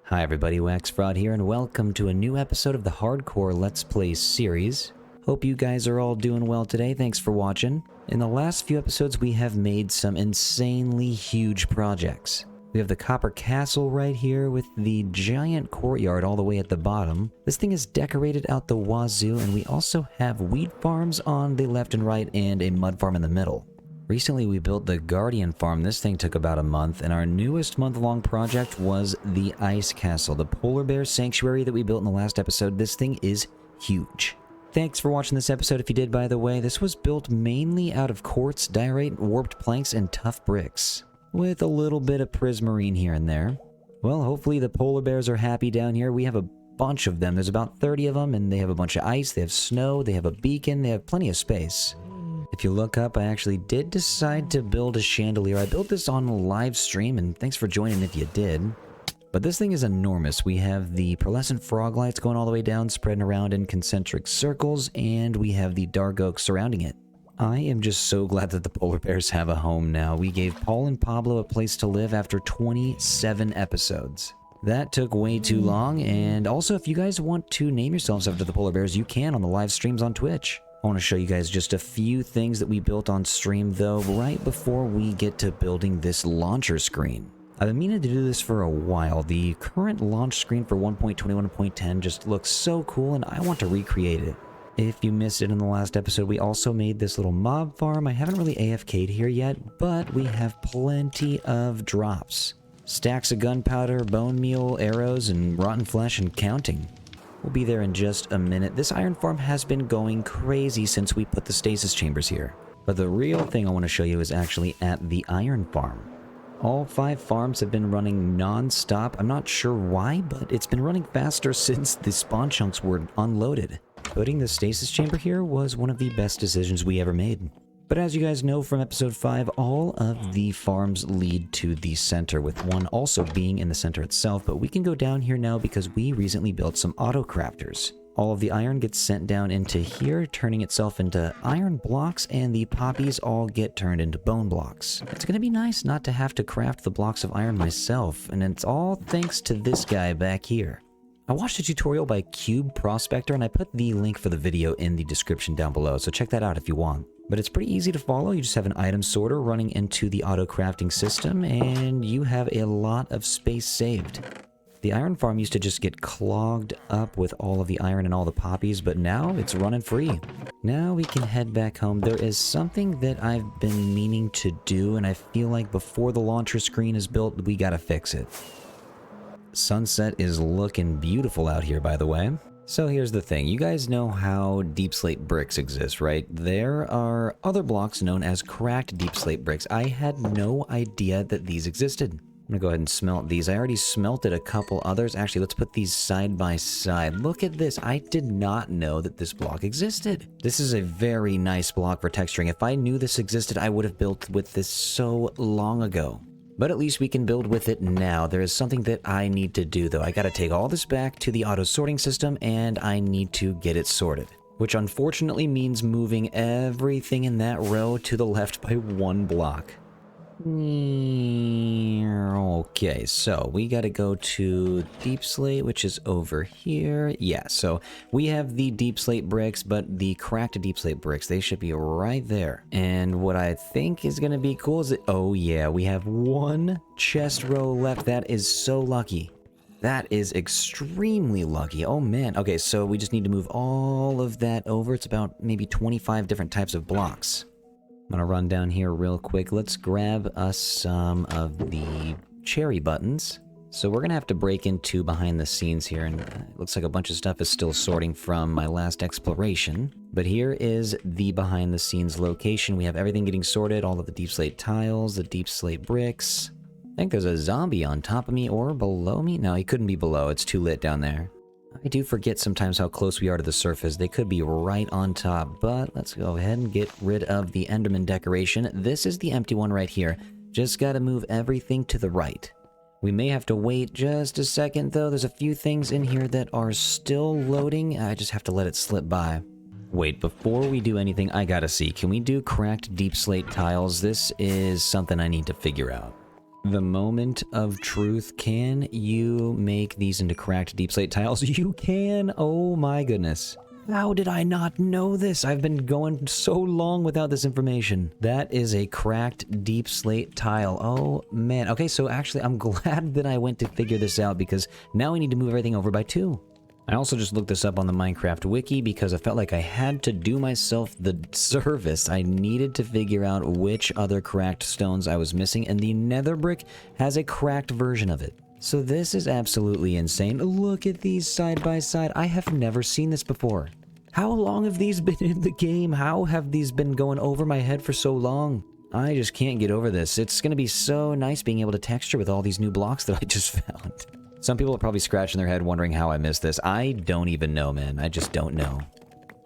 Hi everybody, WaxFraud here, and welcome to a new episode of the Hardcore Let's Play series. Hope you guys are all doing well today, thanks for watching. In the last few episodes we have made some insanely huge projects. We have the Copper Castle right here with the giant courtyard all the way at the bottom. This thing is decorated out the wazoo, and we also have wheat farms on the left and right and a mud farm in the middle. Recently we built the Guardian Farm. This thing took about a month, and our newest month-long project was the Ice Castle, the Polar Bear Sanctuary that we built in the last episode. This thing is huge. Thanks for watching this episode if you did, by the way. This was built mainly out of quartz, diorite, warped planks, and tough bricks, with a little bit of prismarine here and there. Well, hopefully the polar bears are happy down here. We have a bunch of them. There's about 30 of them, and they have a bunch of ice, they have snow, they have a beacon, they have plenty of space. If you look up, I actually did decide to build a chandelier. I built this on a live stream, and thanks for joining if you did. But this thing is enormous. We have the pearlescent frog lights going all the way down, spreading around in concentric circles, and we have the dark oak surrounding it. I am just so glad that the polar bears have a home now. We gave Paul and Pablo a place to live after 27 episodes. That took way too long, and also if you guys want to name yourselves after the polar bears, you can on the live streams on Twitch. I want to show you guys just a few things that we built on stream though, right before we get to building this launcher screen. I've been meaning to do this for a while. The current launch screen for 1.21.10 just looks so cool, and I want to recreate it. If you missed it in the last episode, we also made this little mob farm. I haven't really AFK'd here yet, but we have plenty of drops. Stacks of gunpowder, bone meal, arrows, and rotten flesh, and counting. We'll be there in just a minute. This iron farm has been going crazy since we put the stasis chambers here. But the real thing I want to show you is actually at the iron farm. All 5 farms have been running non-stop. I'm not sure why, but it's been running faster since the spawn chunks were unloaded. Putting the stasis chamber here was one of the best decisions we ever made. But as you guys know from episode 5, all of the farms lead to the center, with one also being in the center itself, but we can go down here now because we recently built some auto crafters. All of the iron gets sent down into here, turning itself into iron blocks, and the poppies all get turned into bone blocks. It's gonna be nice not to have to craft the blocks of iron myself, and it's all thanks to this guy back here. I watched a tutorial by Cube Prospector, and I put the link for the video in the description down below, so check that out if you want. But it's pretty easy to follow. You just have an item sorter running into the auto crafting system, and you have a lot of space saved. The iron farm used to just get clogged up with all of the iron and all the poppies, but now it's running free. Now we can head back home. There is something that I've been meaning to do, and I feel like before the launcher screen is built, we gotta fix it. Sunset is looking beautiful out here, by the way. So here's the thing, you guys know how deep slate bricks exist, right? There are other blocks known as cracked deep slate bricks. I had no idea that these existed. I'm gonna go ahead and smelt these. I already smelted a couple others. Actually, let's put these side by side. Look at this. I did not know that this block existed. This is a very nice block for texturing. If I knew this existed, I would have built with this so long ago. But at least we can build with it now. There is something that I need to do though. I gotta take all this back to the auto sorting system, and I need to get it sorted. Which unfortunately means moving everything in that row to the left by 1 block. Okay, so we gotta go to deep slate, which is over here. Yeah, so we have the deep slate bricks, but the cracked deep slate bricks, they should be right there. And what I think is gonna be cool is that, oh yeah, we have 1 chest row left. That is so lucky. That is extremely lucky. Oh man. Okay, so we just need to move all of that over. It's about maybe 25 different types of blocks. I'm gonna run down here real quick. Let's grab us some of the cherry buttons. So we're gonna have to break into behind the scenes here, and it looks like a bunch of stuff is still sorting from my last exploration. But here is the behind the scenes location. We have everything getting sorted, all of the deep slate tiles, the deep slate bricks. I think there's a zombie on top of me or below me. No, he couldn't be below. It's too lit down there. I do forget sometimes how close we are to the surface. They could be right on top, but let's go ahead and get rid of the Enderman decoration. This is the empty one right here. Just gotta move everything to the right. We may have to wait just a second though. There's a few things in here that are still loading. I just have to let it slip by. Wait, before we do anything, I gotta see. Can we do cracked deep slate tiles? This is something I need to figure out. The moment of truth. Can you make these into cracked deep slate tiles? You can! Oh my goodness. How did I not know this? I've been going so long without this information. That is a cracked deep slate tile. Oh man. Okay, so actually I'm glad that I went to figure this out because now we need to move everything over by 2. I also just looked this up on the Minecraft wiki because I felt like I had to do myself the service. I needed to figure out which other cracked stones I was missing, and the nether brick has a cracked version of it. So this is absolutely insane. Look at these side by side. I have never seen this before. How long have these been in the game? How have these been going over my head for so long? I just can't get over this. It's going to be so nice being able to texture with all these new blocks that I just found. Some people are probably scratching their head wondering how I missed this. I don't even know, man. I just don't know.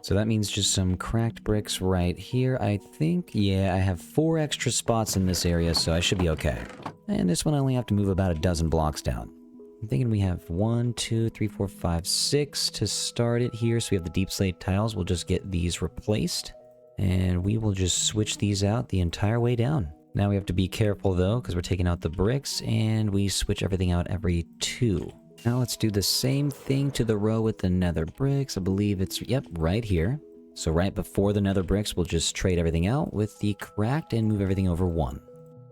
So that means just some cracked bricks right here. I think, yeah, I have 4 extra spots in this area, so I should be okay. And this one I only have to move about a dozen blocks down. I'm thinking we have 1, 2, 3, 4, 5, 6 to start it here. So we have the deep slate tiles. We'll just get these replaced. And we will just switch these out the entire way down. Now we have to be careful though, because we're taking out the bricks, and we switch everything out every 2. Now let's do the same thing to the row with the nether bricks. I believe it's, yep, right here. So right before the nether bricks, we'll just trade everything out with the cracked and move everything over 1.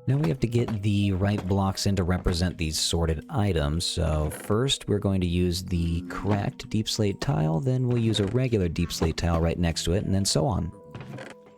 Now we have to get the right blocks in to represent these sorted items. So first we're going to use the cracked deep slate tile, then we'll use a regular deep slate tile right next to it, and then so on.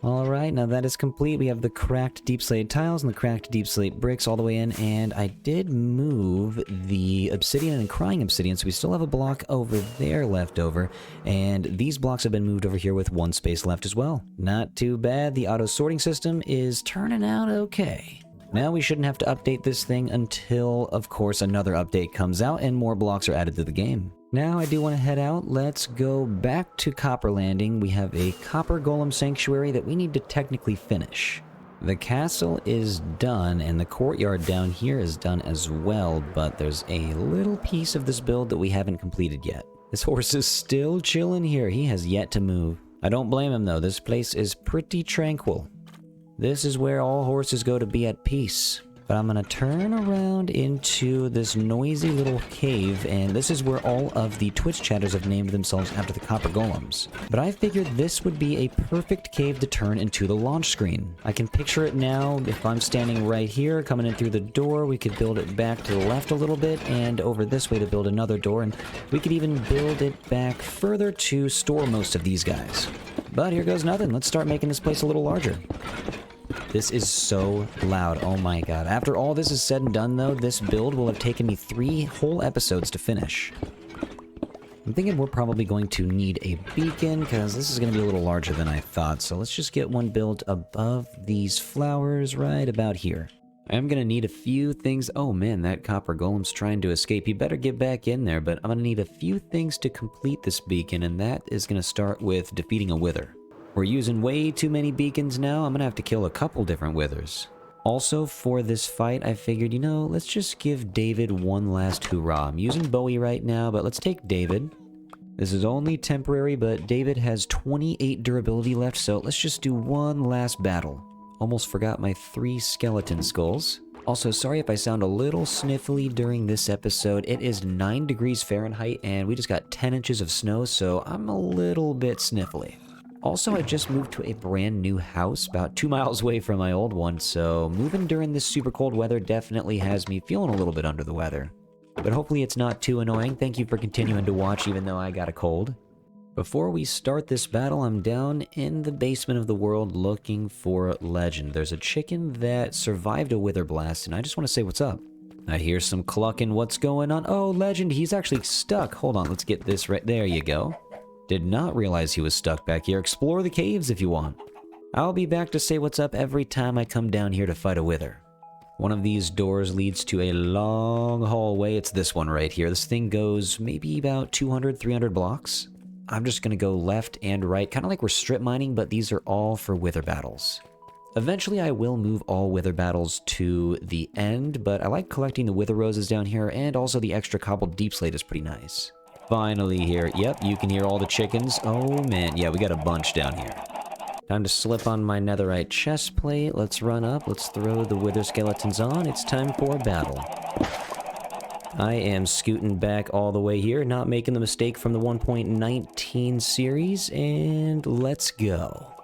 Alright, now that is complete. We have the cracked deep slate tiles and the cracked deep slate bricks all the way in, and I did move the obsidian and crying obsidian, so we still have a block over there left over, and these blocks have been moved over here with 1 space left as well. Not too bad. The auto sorting system is turning out okay. Now we shouldn't have to update this thing until, of course, another update comes out and more blocks are added to the game. Now I do want to head out. Let's go back to Copper Landing. We have a Copper Golem Sanctuary that we need to technically finish. The castle is done and the courtyard down here is done as well, but there's a little piece of this build that we haven't completed yet. This horse is still chilling here. He has yet to move. I don't blame him though. This place is pretty tranquil. This is where all horses go to be at peace. But I'm gonna turn around into this noisy little cave, and this is where all of the Twitch chatters have named themselves after the copper golems. But I figured this would be a perfect cave to turn into the launch screen. I can picture it now. If I'm standing right here, coming in through the door, we could build it back to the left a little bit, and over this way to build another door, and we could even build it back further to store most of these guys. But here goes nothing. Let's start making this place a little larger. This is so loud. Oh my god. After all this is said and done though, this build will have taken me 3 whole episodes to finish. I'm thinking we're probably going to need a beacon because this is going to be a little larger than I thought. So let's just get one built above these flowers right about here. I am going to need a few things. Oh man, that copper golem's trying to escape. He better get back in there, but I'm going to need a few things to complete this beacon, and that is going to start with defeating a wither. We're using way too many beacons now. I'm gonna have to kill a couple different withers. Also, for this fight, I figured, you know, let's just give David one last hurrah. I'm using Bowie right now, but let's take David. This is only temporary, but David has 28 durability left, so let's just do one last battle. Almost forgot my 3 skeleton skulls. Also, sorry if I sound a little sniffly during this episode. It is 9 degrees Fahrenheit, and we just got 10 inches of snow, so I'm a little bit sniffly. Also, I just moved to a brand new house about 2 miles away from my old one, so moving during this super cold weather definitely has me feeling a little bit under the weather. But hopefully it's not too annoying. Thank you for continuing to watch even though I got a cold. Before we start this battle, I'm down in the basement of the world looking for Legend. There's a chicken that survived a wither blast, and I just want to say what's up. I hear some clucking. What's going on? Oh, Legend, he's actually stuck. Hold on, let's get this right. There you go. Did not realize he was stuck back here. Explore the caves if you want. I'll be back to say what's up every time I come down here to fight a wither. One of these doors leads to a long hallway. It's this one right here. This thing goes maybe about 200, 300 blocks. I'm just going to go left and right, kind of like we're strip mining, but these are all for wither battles. Eventually, I will move all wither battles to the end, but I like collecting the wither roses down here, and also the extra cobbled deep slate is pretty nice. Finally here. Yep, you can hear all the chickens. Oh man, yeah, we got a bunch down here. Time to slip on my netherite chest plate. Let's run up. Let's throw the wither skeletons on. It's time for battle. I am scooting back all the way here, not making the mistake from the 1.19 series, and let's go.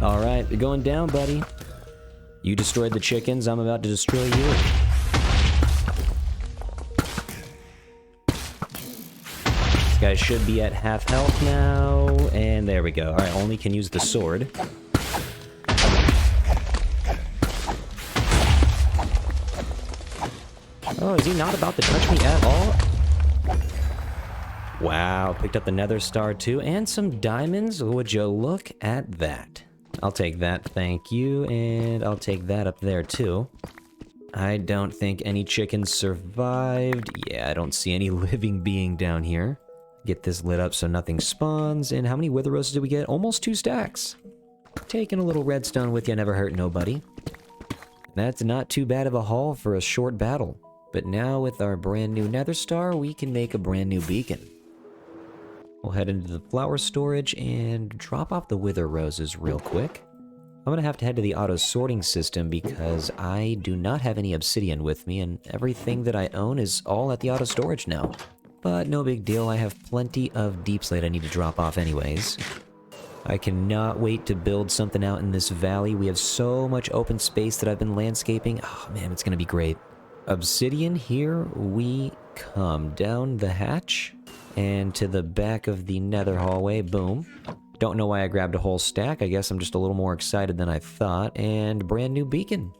Alright, we're going down, buddy. You destroyed the chickens, I'm about to destroy you. This guy should be at half health now, and there we go. Alright, only can use the sword. Oh, is he not about to touch me at all? Wow, picked up the nether star too, and some diamonds. Would you look at that? I'll take that, thank you, and I'll take that up there too. I don't think any chickens survived. Yeah, I don't see any living being down here. Get this lit up so nothing spawns, and how many wither roses did we get? Almost 2 stacks. Taking a little redstone with you never hurt nobody. That's not too bad of a haul for a short battle. But now with our brand new nether star, we can make a brand new beacon. We'll head into the flower storage and drop off the wither roses real quick. I'm gonna have to head to the auto sorting system because I do not have any obsidian with me, and everything that I own is all at the auto storage now. But no big deal, I have plenty of deep slate I need to drop off anyways. I cannot wait to build something out in this valley. We have so much open space that I've been landscaping. Oh man, it's gonna be great. Obsidian, here we come. Down the hatch, and to the back of the nether hallway, boom. Don't know why I grabbed a whole stack, I guess I'm just a little more excited than I thought, and brand new beacon.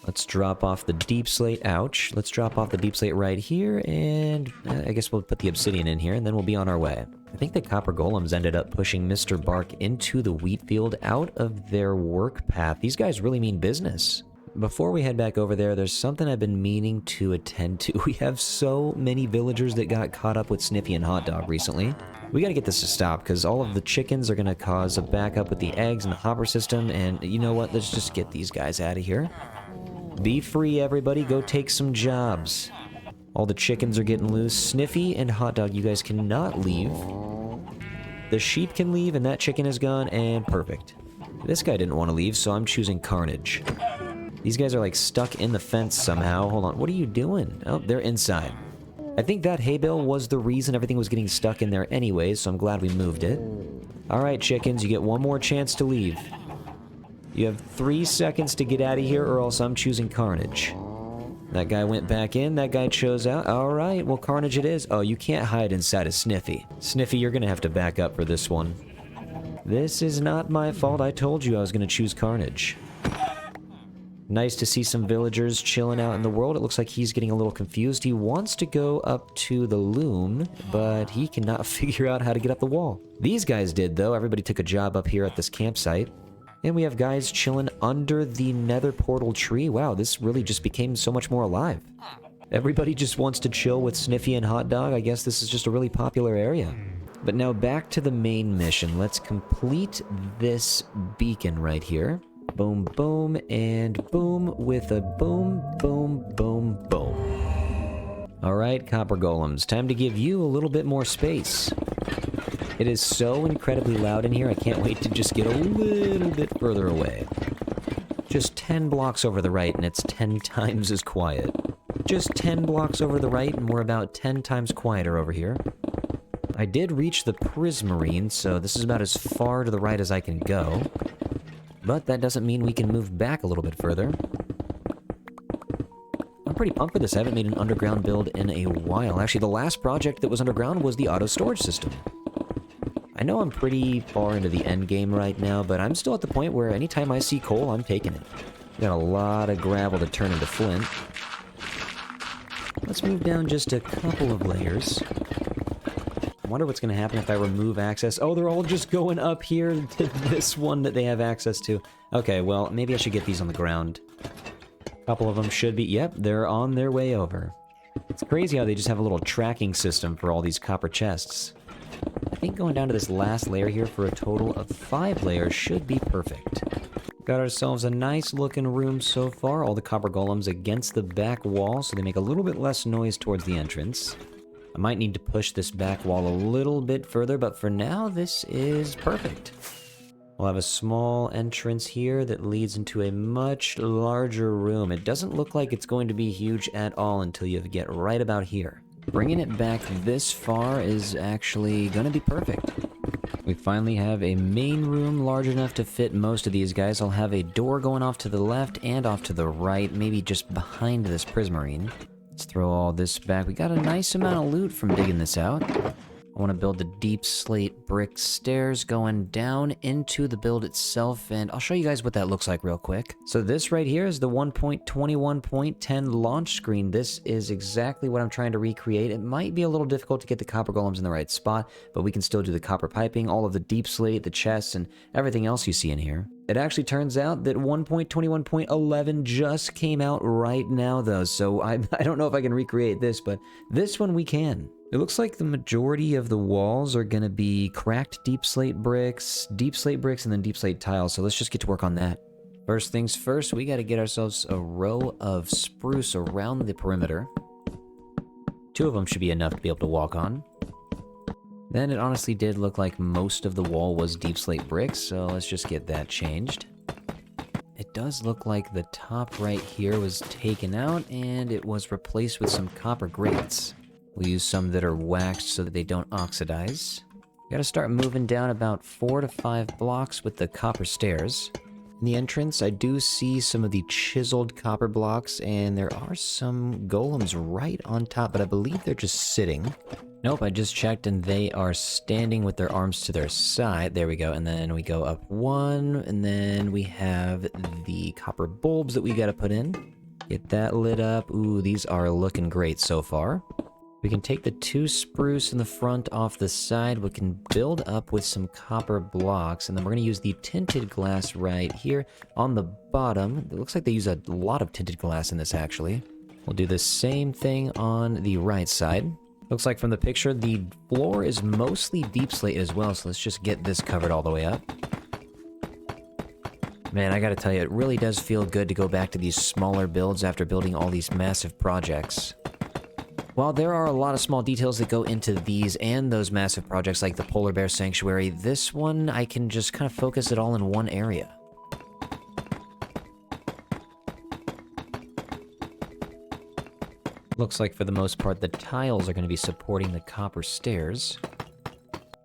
Let's drop off the deep slate, ouch. Let's drop off the deep slate right here, and I guess we'll put the obsidian in here, and then we'll be on our way. I think the copper golems ended up pushing Mr. Bark into the wheat field out of their work path. These guys really mean business. Before we head back over there, there's something I've been meaning to attend to. We have so many villagers that got caught up with Sniffy and Hot Dog recently. We gotta get this to stop, because all of the chickens are gonna cause a backup with the eggs and the hopper system, and you know what? Let's just get these guys out of here. Be free, everybody. Go take some jobs. All the chickens are getting loose. Sniffy and Hot Dog, you guys cannot leave. The sheep can leave, and that chicken is gone, and perfect. This guy didn't want to leave, so I'm choosing Carnage. These guys are like stuck in the fence somehow. Hold on, what are you doing? Oh, they're inside. I think that hay bale was the reason everything was getting stuck in there anyways, so I'm glad we moved it. Alright, chickens, you get one more chance to leave. You have 3 seconds to get out of here, or else I'm choosing Carnage. That guy went back in, that guy chose out. Alright, well, Carnage it is. Oh, you can't hide inside of Sniffy. Sniffy, you're gonna have to back up for this one. This is not my fault. I told you I was gonna choose Carnage. Nice to see some villagers chilling out in the world. It looks like he's getting a little confused. He wants to go up to the loom, but he cannot figure out how to get up the wall. These guys did, though. Everybody took a job up here at this campsite. And we have guys chilling under the nether portal tree. Wow, this really just became so much more alive. Everybody just wants to chill with Sniffy and Hot Dog. I guess this is just a really popular area. But now back to the main mission. Let's complete this beacon right here. Boom, boom, and boom with a boom, boom, boom, boom. Alright, copper golems, time to give you a little bit more space. It is so incredibly loud in here, I can't wait to just get a little bit further away. Just 10 blocks over the right and it's 10 times as quiet. Just 10 blocks over the right and we're about 10 times quieter over here. I did reach the prismarine, so this is about as far to the right as I can go. But that doesn't mean we can move back a little bit further. I'm pretty pumped for this. I haven't made an underground build in a while. Actually, the last project that was underground was the auto storage system. I know I'm pretty far into the end game right now, but I'm still at the point where anytime I see coal, I'm taking it. Got a lot of gravel to turn into flint. Let's move down just a couple of layers. I wonder what's going to happen if I remove access. Oh, they're all just going up here to this one that they have access to. Okay, well, maybe I should get these on the ground. A couple of them should be... Yep, they're on their way over. It's crazy how they just have a little tracking system for all these copper chests. I think going down to this last layer here for a total of 5 layers should be perfect. Got ourselves a nice looking room so far. All the copper golems against the back wall, so they make a little bit less noise towards the entrance. I might need to push this back wall a little bit further, but for now, this is perfect. We'll have a small entrance here that leads into a much larger room. It doesn't look like it's going to be huge at all until you get right about here. Bringing it back this far is actually going to be perfect. We finally have a main room large enough to fit most of these guys. I'll have a door going off to the left and off to the right, maybe just behind this prismarine. Let's throw all this back. We got a nice amount of loot from digging this out. I want to build the deep slate brick stairs going down into the build itself, and I'll show you guys what that looks like real quick. So this right here is the 1.21.10 launch screen. This is exactly what I'm trying to recreate. It might be a little difficult to get the copper golems in the right spot, but we can still do the copper piping, all of the deep slate, the chests, and everything else you see in here. It actually turns out that 1.21.11 just came out right now though, so I don't know if I can recreate this, but this one we can. It looks like the majority of the walls are going to be cracked deep slate bricks, and then deep slate tiles, so let's just get to work on that. First things first, we got to get ourselves a row of spruce around the perimeter. 2 of them should be enough to be able to walk on. Then it honestly did look like most of the wall was deep slate bricks, so let's just get that changed. It does look like the top right here was taken out and it was replaced with some copper grates. We'll use some that are waxed so that they don't oxidize. We gotta start moving down about 4 to 5 blocks with the copper stairs. In the entrance, I do see some of the chiseled copper blocks, and there are some golems right on top, but I believe they're just sitting. Nope, I just checked and they are standing with their arms to their side. There we go, and then we go up 1, and then we have the copper bulbs that we gotta put in. Get that lit up. Ooh, these are looking great so far. We can take the 2 spruce in the front off the side. We can build up with some copper blocks, and then we're going to use the tinted glass right here on the bottom. It looks like they use a lot of tinted glass in this, actually. We'll do the same thing on the right side. Looks like from the picture, the floor is mostly deep slate as well, so let's just get this covered all the way up. Man, I gotta tell you, it really does feel good to go back to these smaller builds after building all these massive projects. While there are a lot of small details that go into these and those massive projects like the Polar Bear Sanctuary, this one I can just kind of focus it all in one area. Looks like for the most part the tiles are going to be supporting the copper stairs.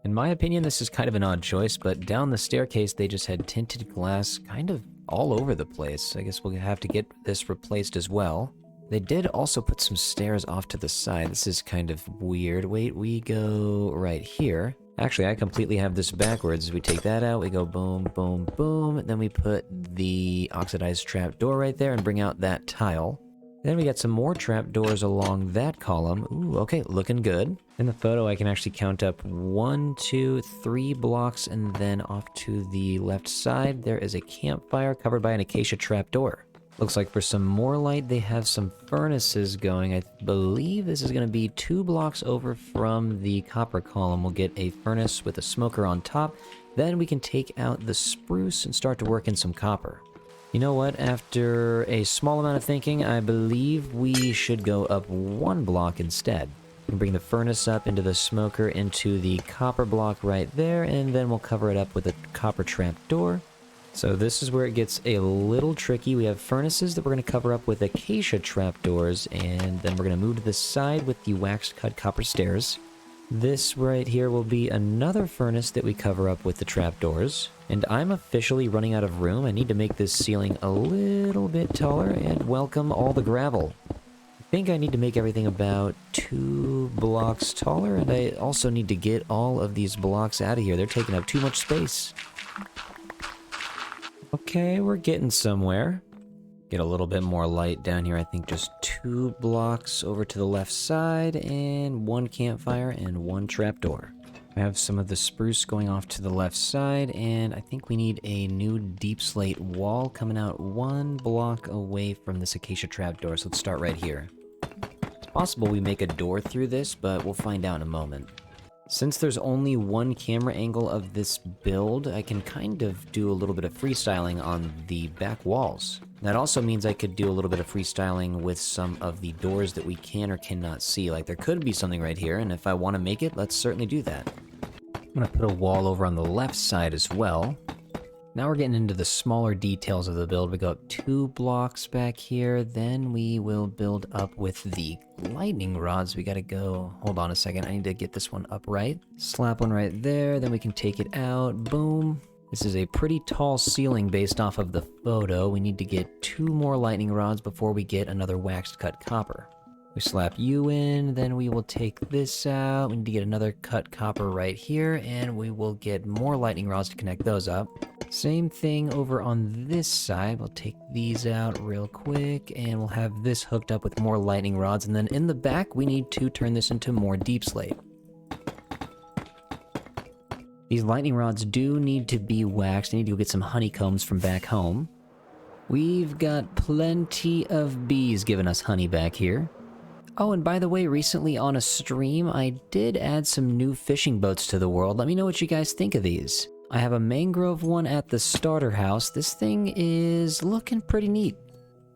In my opinion, this is kind of an odd choice, but down the staircase they just had tinted glass kind of all over the place. I guess we'll have to get this replaced as well. They did also put some stairs off to the side. This is kind of weird. Wait, we go right here. Actually, I completely have this backwards. We take that out, we go boom, boom, boom. Then we put the oxidized trap door right there and bring out that tile. Then we got some more trap doors along that column. Ooh, okay, looking good. In the photo, I can actually count up 1, 2, 3 blocks, and then off to the left side, there is a campfire covered by an acacia trap door. Looks like for some more light, they have some furnaces going. I believe this is going to be 2 blocks over from the copper column. We'll get a furnace with a smoker on top. Then we can take out the spruce and start to work in some copper. You know what? After a small amount of thinking, I believe we should go up 1 block instead. We'll bring the furnace up into the smoker into the copper block right there, and then we'll cover it up with a copper trap door. So this is where it gets a little tricky. We have furnaces that we're going to cover up with acacia trapdoors, and then we're going to move to the side with the waxed cut copper stairs. This right here will be another furnace that we cover up with the trapdoors. And I'm officially running out of room. I need to make this ceiling a little bit taller and welcome all the gravel. I think I need to make everything about 2 blocks taller, and I also need to get all of these blocks out of here. They're taking up too much space. Okay, we're getting somewhere. Get a little bit more light down here. I think just 2 blocks over to the left side, and 1 campfire and 1 trapdoor. I have some of the spruce going off to the left side, and I think we need a new deep slate wall coming out 1 block away from this acacia trapdoor, so let's start right here. It's possible we make a door through this, but we'll find out in a moment. Since there's only 1 camera angle of this build, I can kind of do a little bit of freestyling on the back walls. That also means I could do a little bit of freestyling with some of the doors that we can or cannot see. Like there could be something right here, and if I want to make it, let's certainly do that. I'm going to put a wall over on the left side as well. Now we're getting into the smaller details of the build. We go up 2 blocks back here, then we will build up with the lightning rods. We gotta go, hold on a second, I need to get this one upright. Slap one right there, then we can take it out, boom. This is a pretty tall ceiling based off of the photo. We need to get 2 more lightning rods before we get another waxed cut copper. We slap you in, then we will take this out. We need to get another cut copper right here, and we will get more lightning rods to connect those up. Same thing over on this side. We'll take these out real quick, and we'll have this hooked up with more lightning rods. And then in the back, we need to turn this into more deep slate. These lightning rods do need to be waxed. I need to go get some honeycombs from back home. We've got plenty of bees giving us honey back here. Oh, and by the way, recently on a stream, I did add some new fishing boats to the world. Let me know what you guys think of these. I have a mangrove one at the starter house. This thing is looking pretty neat.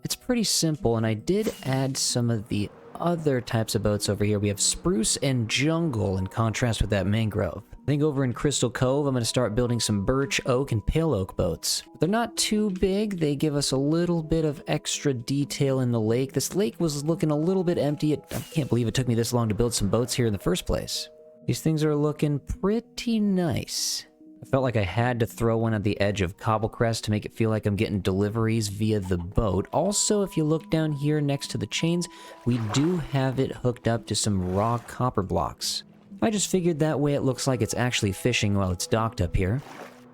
It's pretty simple, and I did add some of the other types of boats over here. We have spruce and jungle in contrast with that mangrove. I think over in Crystal Cove, I'm going to start building some birch, oak, and pale oak boats. They're not too big. They give us a little bit of extra detail in the lake. This lake was looking a little bit empty. I can't believe it took me this long to build some boats here in the first place. These things are looking pretty nice. I felt like I had to throw one at the edge of Cobblecrest to make it feel like I'm getting deliveries via the boat. Also, if you look down here next to the chains, we do have it hooked up to some raw copper blocks. I just figured that way it looks like it's actually fishing while it's docked up here.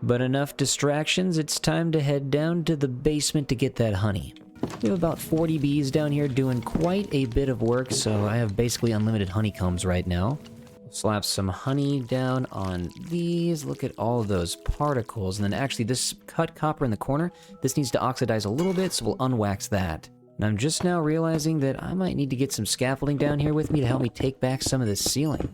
But enough distractions, it's time to head down to the basement to get that honey. We have about 40 bees down here doing quite a bit of work, so I have basically unlimited honeycombs right now. Slap some honey down on these. Look at all of those particles. And then actually this cut copper in the corner, this needs to oxidize a little bit, so we'll unwax that. And I'm just now realizing that I might need to get some scaffolding down here with me to help me take back some of this ceiling.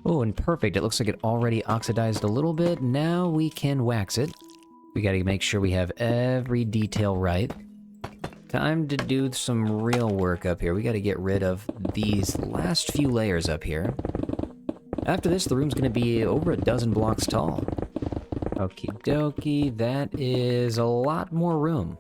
Oh, and perfect. It looks like it already oxidized a little bit. Now we can wax it. We gotta make sure we have every detail right. Time to do some real work up here. We gotta get rid of these last few layers up here. After this, the room's gonna be over a dozen blocks tall. Okie dokie, that is a lot more room.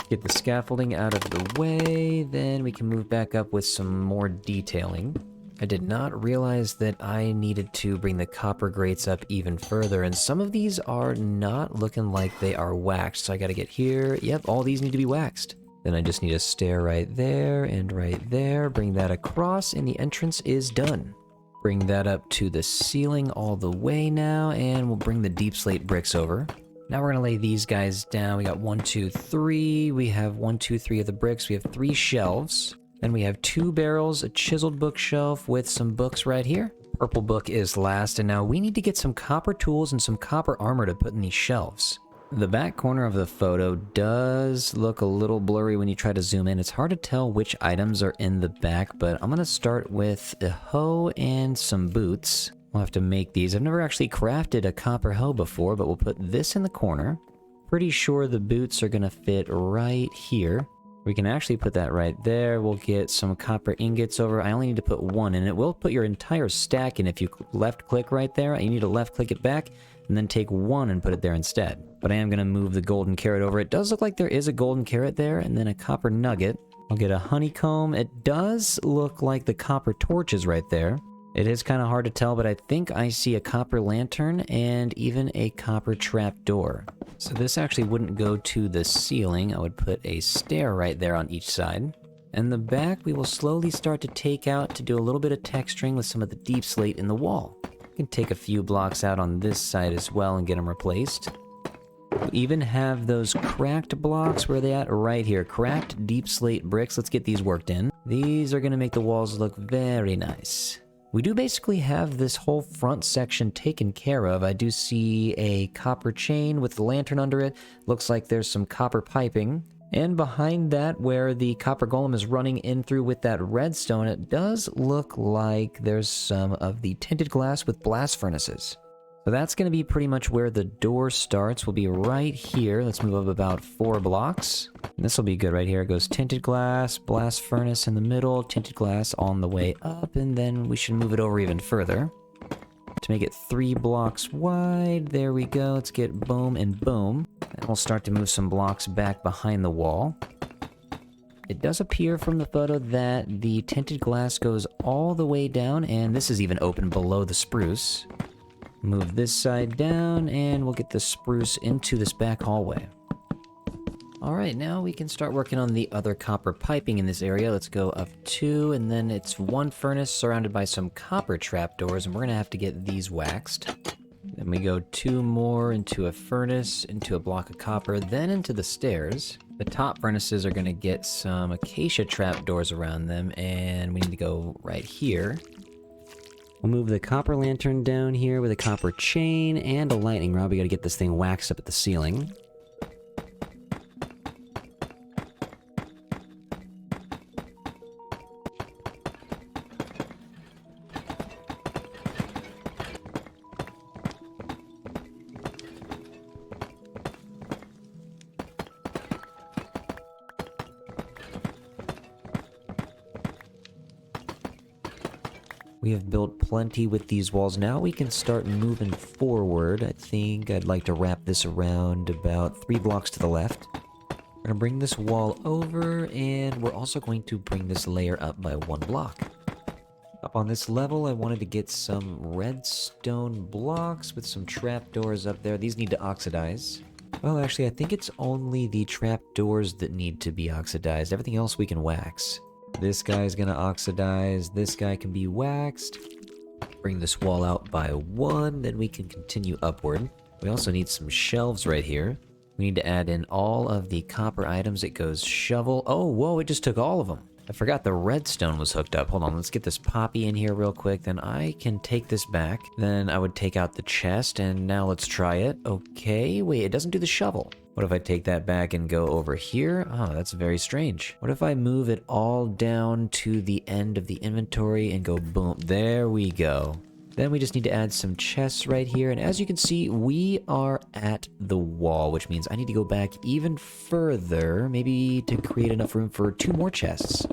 Get the scaffolding out of the way, then we can move back up with some more detailing. I did not realize that I needed to bring the copper grates up even further, and some of these are not looking like they are waxed, so I gotta get here. Yep, all these need to be waxed. Then I just need a stair right there and right there. Bring that across, and the entrance is done. Bring that up to the ceiling all the way now, and we'll bring the deep slate bricks over. Now we're gonna lay these guys down. We got 1, 2, 3. We have 1, 2, 3 of the bricks. We have 3 shelves. Then we have 2 barrels, a chiseled bookshelf with some books right here. Purple book is last, and now we need to get some copper tools and some copper armor to put in these shelves. The back corner of the photo does look a little blurry when you try to zoom in. It's hard to tell which items are in the back, but I'm gonna start with a hoe and some boots. We'll have to make these. I've never actually crafted a copper hoe before, but we'll put this in the corner. Pretty sure the boots are gonna fit right here. We can actually put that right there. We'll get some copper ingots over. I only need to put 1 in. It will put your entire stack in if you left click right there. You need to left click it back and then take 1 and put it there instead. But I am going to move the golden carrot over. It does look like there is a golden carrot there and then a copper nugget. I'll get a honeycomb. It does look like the copper torch is right there. It is kind of hard to tell, but I think I see a copper lantern and even a copper trap door. So this actually wouldn't go to the ceiling. I would put a stair right there on each side. And the back we will slowly start to take out to do a little bit of texturing with some of the deep slate in the wall. We can take a few blocks out on this side as well and get them replaced. We even have those cracked blocks. Where are they at? Right here. Cracked deep slate bricks. Let's get these worked in. These are going to make the walls look very nice. We do basically have this whole front section taken care of. I do see a copper chain with the lantern under it. Looks like there's some copper piping. And behind that, where the copper golem is running in through with that redstone, it does look like there's some of the tinted glass with blast furnaces. So that's going to be pretty much where the door starts. We'll be right here. Let's move up about 4 blocks. And this will be good right here. It goes tinted glass, blast furnace in the middle, tinted glass on the way up, and then we should move it over even further. to make it 3 blocks wide. There we go. Let's get boom and boom. And we'll start to move some blocks back behind the wall. It does appear from the photo that the tinted glass goes all the way down, and this is even open below the spruce. Move this side down, and we'll get the spruce into this back hallway. Alright, now we can start working on the other copper piping in this area. Let's go up 2, and then it's 1 furnace surrounded by some copper trapdoors, and we're gonna have to get these waxed. Then we go 2 more into a furnace, into a block of copper, then into the stairs. The top furnaces are gonna get some acacia trapdoors around them, and we need to go right here. We'll move the copper lantern down here with a copper chain and a lightning rod. We gotta get this thing waxed up at the ceiling. We have built plenty with these walls. Now we can start moving forward. I think I'd like to wrap this around about 3 blocks to the left. We're gonna bring this wall over, and we're also going to bring this layer up by 1 block. Up on this level, I wanted to get some redstone blocks with some trapdoors up there. These need to oxidize. Well, actually, I think it's only the trapdoors that need to be oxidized. Everything else we can wax. This guy's gonna oxidize, this guy can be waxed. Bring this wall out by 1, then we can continue upward. We also need some shelves right here. We need to add in all of the copper items. It goes shovel. Oh, whoa, it just took all of them. I forgot the redstone was hooked up. Hold on, let's get this poppy in here real quick. Then I can take this back. Then I would take out the chest, and now let's try it. Okay, wait, it doesn't do the shovel. What if I take that back and go over here? Oh, that's very strange. What if I move it all down to the end of the inventory and go boom? There we go. Then we just need to add some chests right here. And as you can see, we are at the wall, which means I need to go back even further, maybe to create enough room for 2 more chests.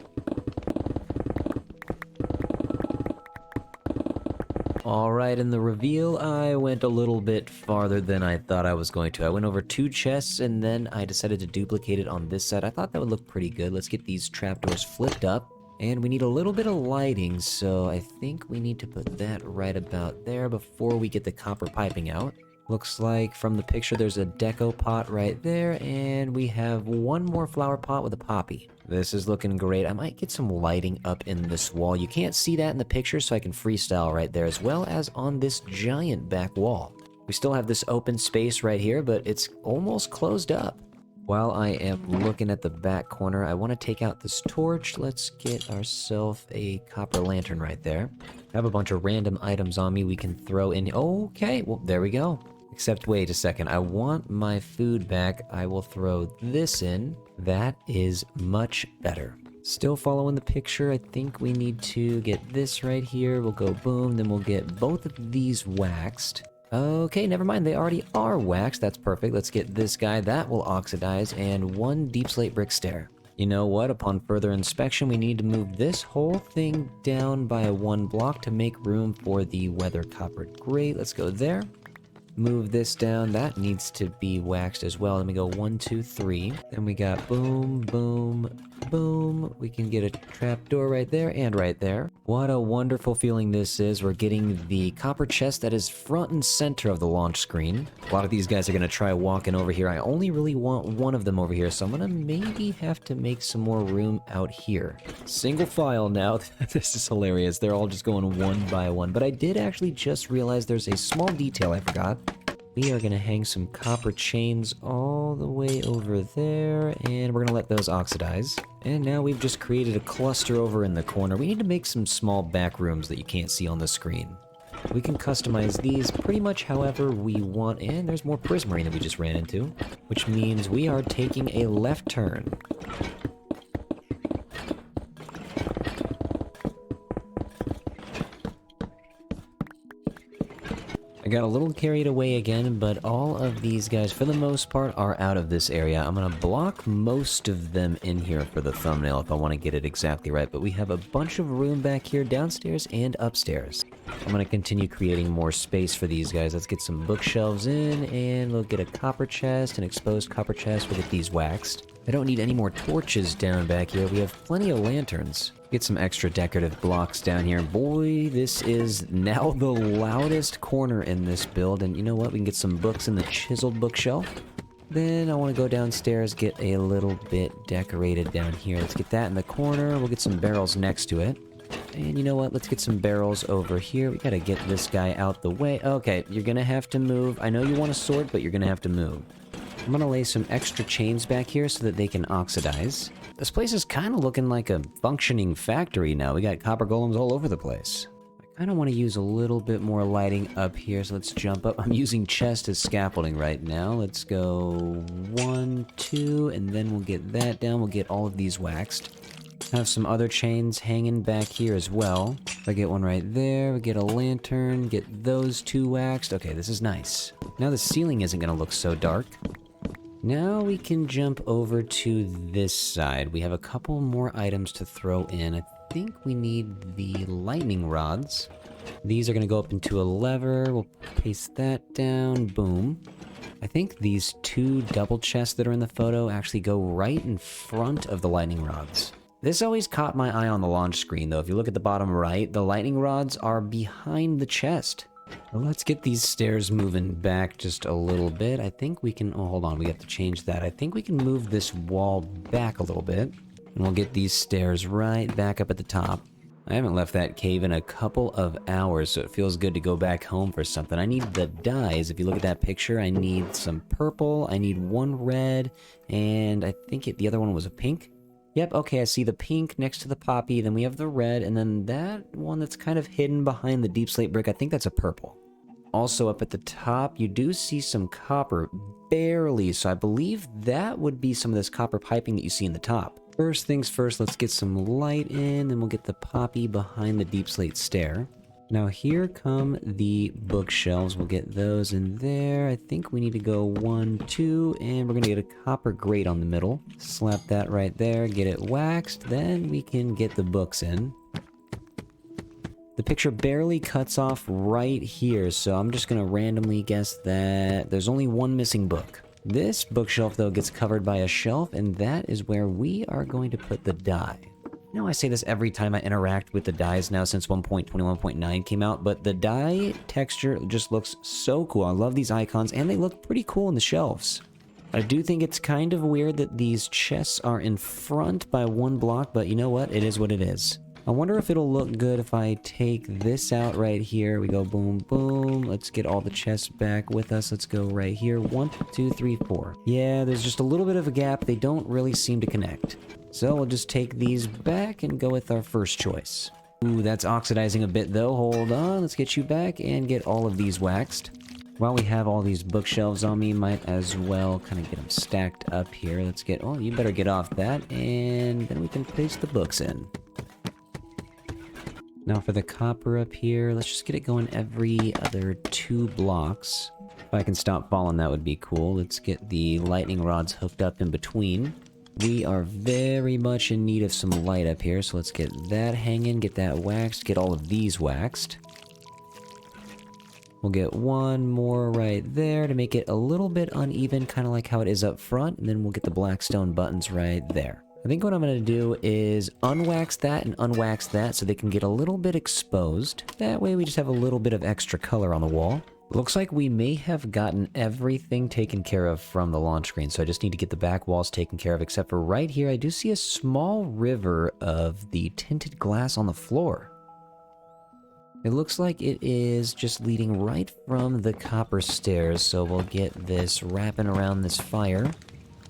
Alright, in the reveal, I went a little bit farther than I thought I was going to. I went over 2 chests, and then I decided to duplicate it on this side. I thought that would look pretty good. Let's get these trapdoors flipped up. And we need a little bit of lighting, so I think we need to put that right about there before we get the copper piping out. Looks like from the picture there's a deco pot right there, and we have 1 more flower pot with a poppy. This is looking great. I might get some lighting up in this wall. You can't see that in the picture, so I can freestyle right there, as well as on this giant back wall. We still have this open space right here, but it's almost closed up. While I am looking at the back corner, I want to take out this torch. Let's get ourselves a copper lantern right there. I have a bunch of random items on me we can throw in. Okay, well, there we go. Except, wait a second. I want my food back. I will throw this in. That is much better. Still following the picture. I think we need to get this right here. We'll go boom. Then we'll get both of these waxed. Okay, never mind. They already are waxed. That's perfect. Let's get this guy. That will oxidize. And 1 deep slate brick stair. You know what? Upon further inspection, we need to move this whole thing down by 1 block to make room for the weather coppered grate. Let's go there. Move this down. That needs to be waxed as well. Let me go 1, 2, 3. Then we got boom, boom, boom. We can get a trapdoor right there and right there. What a wonderful feeling this is. We're getting the copper chest that is front and center of the launch screen. A lot of these guys are going to try walking over here. I only really want 1 of them over here, so I'm going to maybe have to make some more room out here. Single file now. This is hilarious. They're all just going 1 by 1. But I did actually just realize there's a small detail I forgot. We are going to hang some copper chains all the way over there, and we're going to let those oxidize. And now we've just created a cluster over in the corner. We need to make some small back rooms that you can't see on the screen. We can customize these pretty much however we want, and there's more prismarine that we just ran into, which means we are taking a left turn. I got a little carried away again, but all of these guys, for the most part, are out of this area. I'm going to block most of them in here for the thumbnail if I want to get it exactly right, but we have a bunch of room back here downstairs and upstairs. I'm going to continue creating more space for these guys. Let's get some bookshelves in, and we'll get a copper chest, an exposed copper chest. We'll get these waxed. I don't need any more torches down back here. We have plenty of lanterns. Get some extra decorative blocks down here. Boy, this is now the loudest corner in this build. And you know what? We can get some books in the chiseled bookshelf. Then I want to go downstairs, get a little bit decorated down here. Let's get that in the corner. We'll get some barrels next to it. And you know what? Let's get some barrels over here. We gotta get this guy out the way. Okay, you're gonna have to move. I know you want a sword, but you're gonna have to move. I'm gonna lay some extra chains back here so that they can oxidize. This place is kind of looking like a functioning factory now. We got copper golems all over the place. I kind of want to use a little bit more lighting up here, so let's jump up. I'm using chest as scaffolding right now. Let's go 1, 2, and then we'll get that down. We'll get all of these waxed. Have some other chains hanging back here as well. I get one right there, we get a lantern, get those 2 waxed. Okay, this is nice. Now the ceiling isn't going to look so dark. Now we can jump over to this side. We have a couple more items to throw in. I think we need the lightning rods. These are going to go up into a lever. We'll paste that down. Boom. I think these 2 double chests that are in the photo actually go right in front of the lightning rods. This always caught my eye on the launch screen, though. If you look at the bottom right, the lightning rods are behind the chest. Well, let's get these stairs moving back just a little bit. I think we can... Oh, hold on. We have to change that. I think we can move this wall back a little bit. And we'll get these stairs right back up at the top. I haven't left that cave in a couple of hours, so it feels good to go back home for something. I need the dyes. If you look at that picture, I need some purple. I need 1 red. And I think the other one was a pink. Yep, okay, I see the pink next to the poppy, then we have the red, and then that one that's kind of hidden behind the deep slate brick, I think that's a purple. Also up at the top, you do see some copper, barely, so I believe that would be some of this copper piping that you see in the top. First things first, let's get some light in, then we'll get the poppy behind the deep slate stair. Now here come the bookshelves. We'll get those in there. I think we need to go 1, 2, and we're gonna get a copper grate on the middle. Slap that right there, get it waxed, then we can get the books in. The picture barely cuts off right here, so I'm just gonna randomly guess that there's only 1 missing book. This bookshelf, though, gets covered by a shelf, and that is where we are going to put the dye. You know, I say this every time I interact with the dyes now since 1.21.9 came out, but the dye texture just looks so cool. I love these icons, and they look pretty cool on the shelves. I do think it's kind of weird that these chests are in front by 1 block, but you know what? It is what it is. I wonder if it'll look good if I take this out right here. We go boom, boom. Let's get all the chests back with us. Let's go right here. 1, 2, 3, 4. Yeah, there's just a little bit of a gap. They don't really seem to connect. So we'll just take these back and go with our first choice. Ooh, that's oxidizing a bit though. Hold on, let's get you back and get all of these waxed. While we have all these bookshelves on me, might as well kind of get them stacked up here. Let's get... Oh, you better get off that, and then we can place the books in. Now for the copper up here, let's just get it going every other 2 blocks. If I can stop falling, that would be cool. Let's get the lightning rods hooked up in between. We are very much in need of some light up here, so let's get that hanging, get that waxed, get all of these waxed. We'll get 1 more right there to make it a little bit uneven, kind of like how it is up front, and then we'll get the black stone buttons right there. I think what I'm going to do is unwax that and unwax that so they can get a little bit exposed. That way we just have a little bit of extra color on the wall. Looks like we may have gotten everything taken care of from the launch screen, so I just need to get the back walls taken care of, except for right here I do see a small river of the tinted glass on the floor. It looks like it is just leading right from the copper stairs, so we'll get this wrapping around this fire.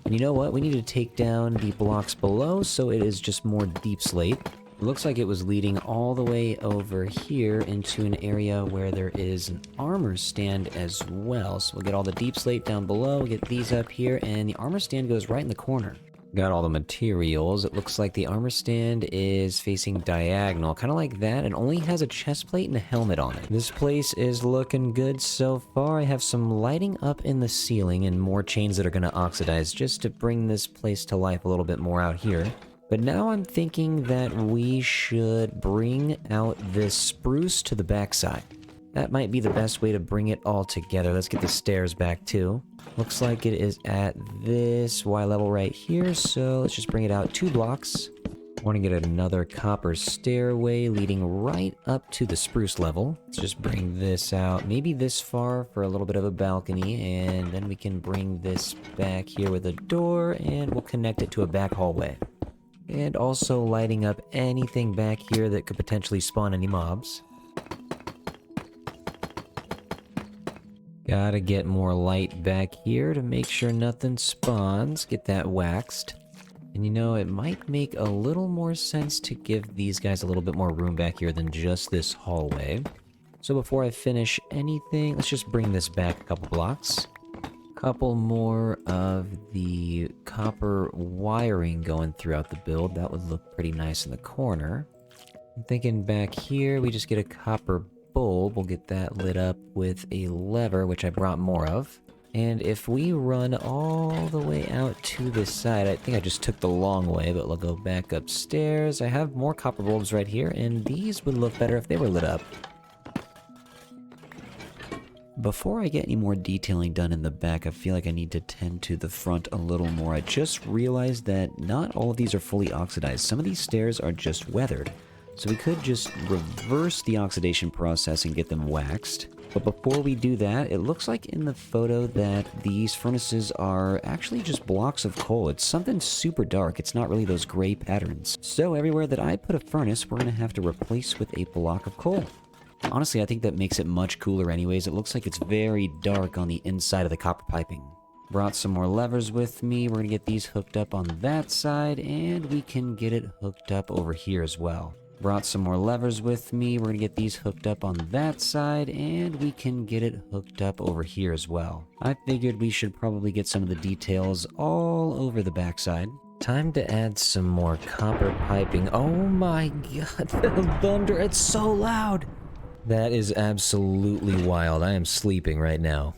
And you know what? We need to take down the blocks below, so it is just more deep slate. It looks like it was leading all the way over here into an area where there is an armor stand as well. So we'll get all the deep slate down below, get these up here, and the armor stand goes right in the corner. Got all the materials. It looks like the armor stand is facing diagonal, kind of like that. It only has a chest plate and a helmet on it. This place is looking good so far. I have some lighting up in the ceiling and more chains that are going to oxidize just to bring this place to life a little bit more out here. But now I'm thinking that we should bring out this spruce to the backside. That might be the best way to bring it all together. Let's get the stairs back too. Looks like it is at this Y level right here, so let's just bring it out 2 blocks. I want to get another copper stairway leading right up to the spruce level. Let's just bring this out, maybe this far for a little bit of a balcony, and then we can bring this back here with a door, and we'll connect it to a back hallway. And also lighting up anything back here that could potentially spawn any mobs. Gotta get more light back here to make sure nothing spawns. Get that waxed. And you know, it might make a little more sense to give these guys a little bit more room back here than just this hallway. So before I finish anything, let's just bring this back a couple blocks. Couple more of the copper wiring going throughout the build. That would look pretty nice in the corner. I'm thinking back here, we just get a copper bulb. We'll get that lit up with a lever, which I brought more of. And if we run all the way out to this side, I think I just took the long way, but we'll go back upstairs. I have more copper bulbs right here, and these would look better if they were lit up. Before I get any more detailing done in the back, I feel like I need to tend to the front a little more. I just realized that not all of these are fully oxidized. Some of these stairs are just weathered. So we could just reverse the oxidation process and get them waxed. But before we do that, it looks like in the photo that these furnaces are actually just blocks of coal. It's something super dark. It's not really those gray patterns. So everywhere that I put a furnace, we're going to have to replace with a block of coal. Honestly, I think that makes it much cooler anyways. It looks like it's very dark on the inside of the copper piping. Brought some more levers with me. We're going to get these hooked up on that side, and we can get it hooked up over here as well. Brought some more levers with me. We're going to get these hooked up on that side, and we can get it hooked up over here as well. I figured we should probably get some of the details all over the backside. Time to add some more copper piping. Oh my god, the thunder, it's so loud! That is absolutely wild. I am sleeping right now.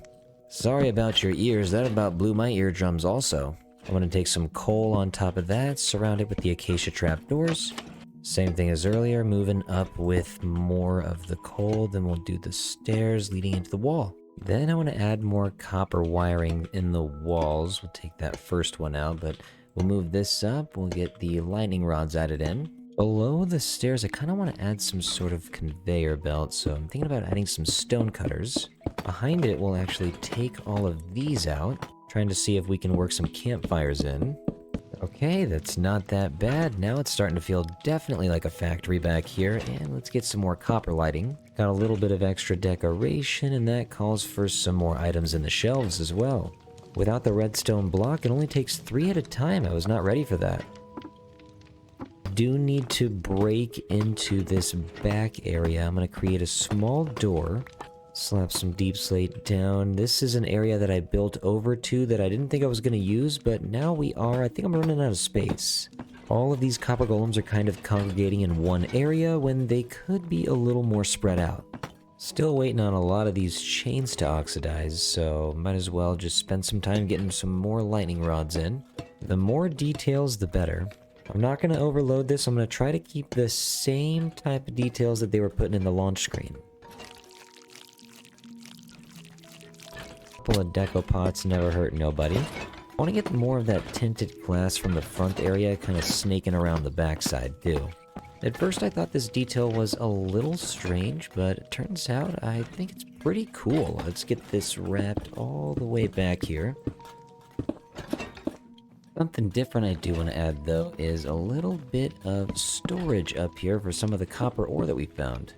Sorry about your ears, that about blew my eardrums also. I'm going to take some coal on top of that, surround it with the acacia trapdoors. Same thing as earlier, moving up with more of the coal, then we'll do the stairs leading into the wall. Then I want to add more copper wiring in the walls. We'll take that first one out, but we'll move this up. We'll get the lightning rods added in. Below the stairs, I kind of want to add some sort of conveyor belt, so I'm thinking about adding some stone cutters. Behind it, we'll actually take all of these out, trying to see if we can work some campfires in. Okay, that's not that bad. Now it's starting to feel definitely like a factory back here, and let's get some more copper lighting. Got a little bit of extra decoration, and that calls for some more items in the shelves as well. Without the redstone block, it only takes 3 at a time. I was not ready for that. Do need to break into this back area. I'm going to create a small door. Slap some deep slate down. This is an area that I built over to that I didn't think I was going to use, but now we are. I think I'm running out of space. All of these copper golems are kind of congregating in one area when they could be a little more spread out. Still waiting on a lot of these chains to oxidize, so might as well just spend some time getting some more lightning rods in. The more details, the better. I'm not going to overload this. I'm going to try to keep the same type of details that they were putting in the launch screen. Couple of deco pots never hurt nobody. I want to get more of that tinted glass from the front area kind of snaking around the backside too. At first I thought this detail was a little strange, but it turns out I think it's pretty cool. Let's get this wrapped all the way back here. Something different I do want to add though is a little bit of storage up here for some of the copper ore that we found.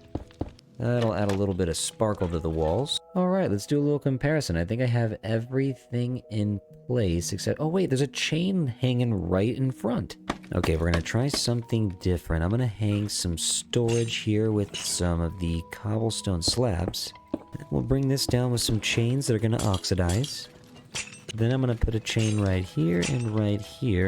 That'll add a little bit of sparkle to the walls. Alright, let's do a little comparison. I think I have everything in place except... oh wait, there's a chain hanging right in front. Okay, we're gonna try something different. I'm gonna hang some storage here with some of the cobblestone slabs. We'll bring this down with some chains that are gonna oxidize. Then I'm going to put a chain right here,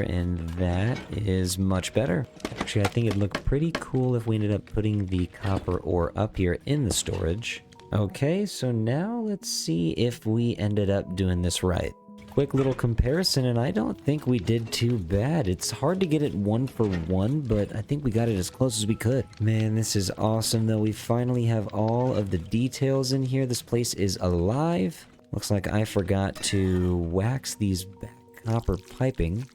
and that is much better. Actually, I think it'd look pretty cool if we ended up putting the copper ore up here in the storage. Okay, so now let's see if we ended up doing this right. quick little comparison, and I don't think we did too bad. It's hard to get it 1-for-1, but I think we got it as close as we could. Man, this is awesome, though. We finally have all of the details in here. This place is alive. Looks like I forgot to wax these back copper piping.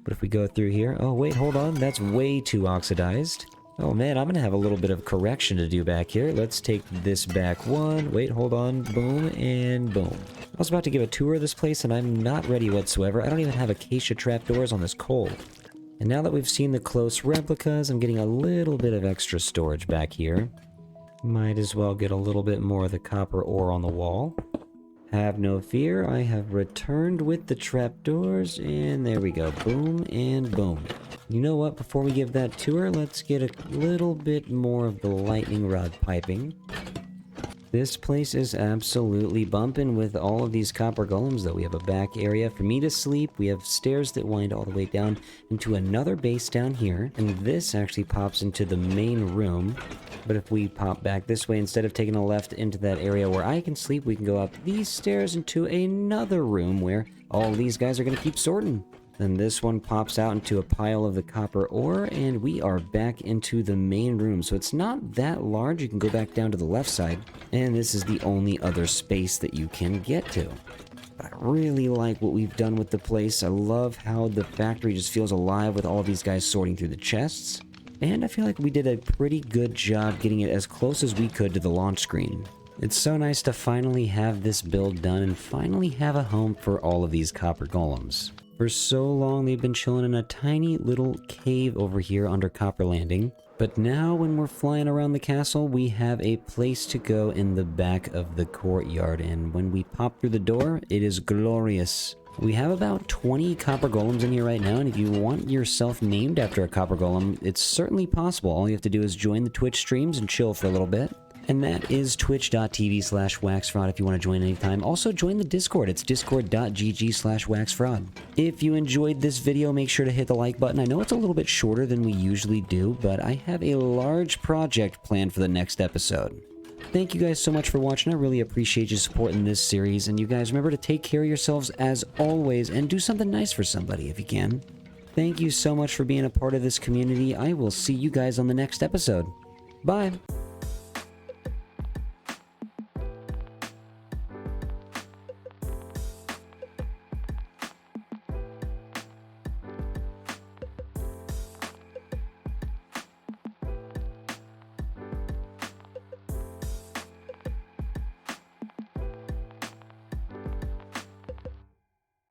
But if we go through here... Oh, wait, hold on. That's way too oxidized. Oh man, I'm gonna have a little bit of correction to do back here. Let's take this back one. Wait, hold on. Boom, and boom. I was about to give a tour of this place, and I'm not ready whatsoever. I don't even have acacia trapdoors on this coal. And now that we've seen the close replicas, I'm getting a little bit of extra storage back here. Might as well get a little bit more of the copper ore on the wall. Have no fear, I have returned with the trapdoors, and there we go. Boom, and boom. You know what, before we give that tour, let's get a little bit more of the lightning rod piping. This place is absolutely bumping with all of these copper golems, though. We have a back area for me to sleep. We have stairs that wind all the way down into another base down here. And this actually pops into the main room. But if we pop back this way, instead of taking a left into that area where I can sleep, we can go up these stairs into another room where all these guys are going to keep sorting. Then this one pops out into a pile of the copper ore, and we are back into the main room. So it's not that large. You can go back down to the left side, and this is the only other space that you can get to. But I really like what we've done with the place. I love how the factory just feels alive with all of these guys sorting through the chests. And I feel like we did a pretty good job getting it as close as we could to the launch screen. It's so nice to finally have this build done and finally have a home for all of these copper golems. For so long, they've been chilling in a tiny little cave over here under Copper Landing. But now, when we're flying around the castle, we have a place to go in the back of the courtyard. And when we pop through the door, it is glorious. We have about 20 copper golems in here right now, and if you want yourself named after a copper golem, it's certainly possible. All you have to do is join the Twitch streams and chill for a little bit. And that is twitch.tv/WaxFraud if you want to join anytime. Also, join the Discord. It's discord.gg/WaxFraud. If you enjoyed this video, make sure to hit the like button. I know it's a little bit shorter than we usually do, but I have a large project planned for the next episode. Thank you guys so much for watching. I really appreciate you supporting this series. And you guys remember to take care of yourselves as always and do something nice for somebody if you can. Thank you so much for being a part of this community. I will see you guys on the next episode. Bye.